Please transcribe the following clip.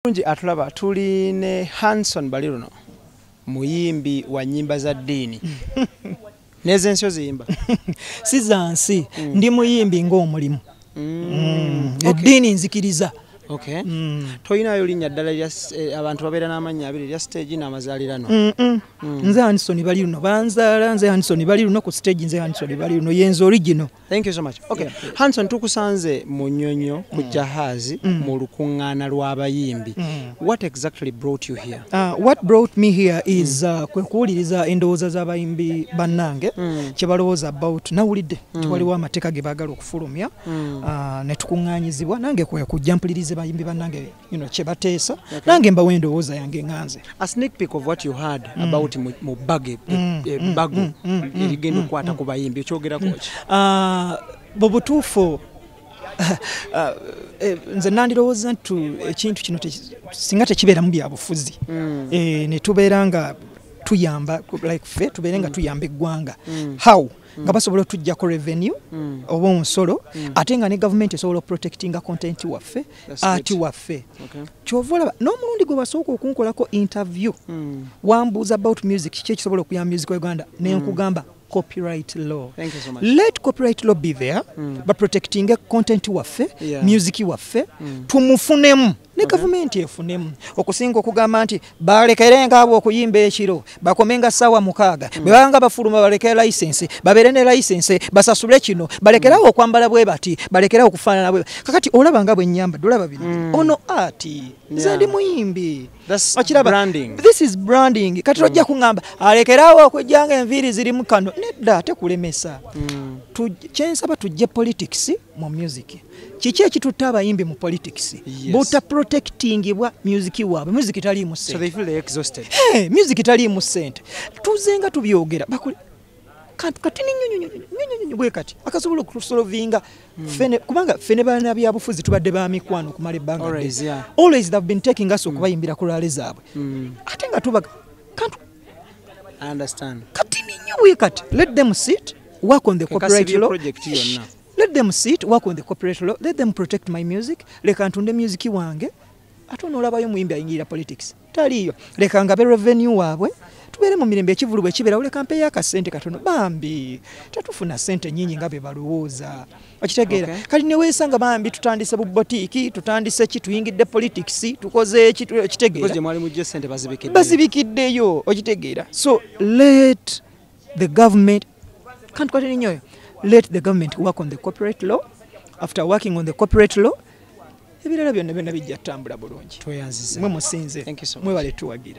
Kunji atulaba tuli ne Hanson Baliruno muyimbi wa nyimba za dini. Neze nsyo ziyimba. Sizansi ndi muyimbi ng'omulimu. Edini nzikiriza. Okay. Toyinayo linnya ddala lya abantu babeera n'amannya abiri lya stage n'amazaalirano. Nze Hanson Baliruno banzaala nze Hanson Baliruno ku stage nze Hanson Baliruno yenze original. Thank you so much. Okay. Yeah. Hanson tukusanze mu nnyonyo ku jahazi mu lukuŋŋaana lw'abayimbi. What exactly brought you here? What brought me here is kwe kuwuliriza endowooza z'abayimbi bannange kye balowooza about nawulidde waliwo amateeka ge baagala okufulumya ne tukuŋŋaanyizibwa nange kwe kujja mpulirize bayimbi bannange kye bateesa nange mbawo endowooza yange ŋŋanze. A sneak peek of what you heard about mu bage bago erigenda okukwata ku bayimbi okyogerako ki? Bobutuufo nze nandirowooza nti ekintu kino singa tekibeera mu byabufuzi ne tubeera nga tuyamba like ffe tubeere nga tuyamba eggwanga how nga basobola otujjako revenue oba omusolo ate nga ne gavumenti esobola oprotectinga content waffe ati waffe kyova olaba n'omulundi gwe basooka okunkolako interview wambuuza about music kiki ekisobola okuyamba music wa Uganda ne nkugamba copyright law. Thank you so much. Let copyright law be there, but protecting content waffe, music waffe, tumufunemu. Ne government efunemu. Okusinga okugamba nti balekerenga abo okuyimba ekiro, bakomenga sawa mukaaga. Bebanga bafuluma balekera license, babere ne license, basasule kino, balekerawo okwambala bwe bati, balekerawo okufaanana bwe. Kakati olaba nga bwe nyamba, dolaba bino. Ono ati, nze ndi muyimbi. That's branding. This is branding. Kati ojja kungamba alekerawo okujjanga enviiri ziri mu kano. Nedda tekulemesa. Kyensaba tujje politics mu music. Kiki ekitutta abayimbi mu politics? Buta protectingibwa music waabwe. Music tali mu sente. So they feel they're exhausted. Hey, music tali mu sente. Tuzenga tubyogera. Kati nyonyo bwe kati akasobola okusolvinga fene kubanga fene bana byabufuzi tubadde ba mikwano kumala ebbanga. Always they've been taking us okubayimbira ku lale zaabwe. Ate nga tubaga kantu I understand. Kati nyonyo bwe kati let them sit work on the copyright law. Let them sit work on the copyright law. Let them protect my music. Leka ntunde music wange. Ate onolabayo muyimbi ayingira politics. Taliyo. Leka ngabe revenue waabwe. Tubeere mu mirembe ekivulu bwe kibeera ule kampe y'akasente katono bambi tatufuna sente nyingi nga be balowooza okitegeera kati ne weesanga bambi tutandise bubotiki tutandise ki tuyingidde politics tukoze eki okitegeera bazibikiddeyo okitegeera so let the government let the government work on the copyright law. After working on the copyright law ebirala byonna bijja tambula bulungi. Tweyanzize mwe musinze mwebale tuwagira.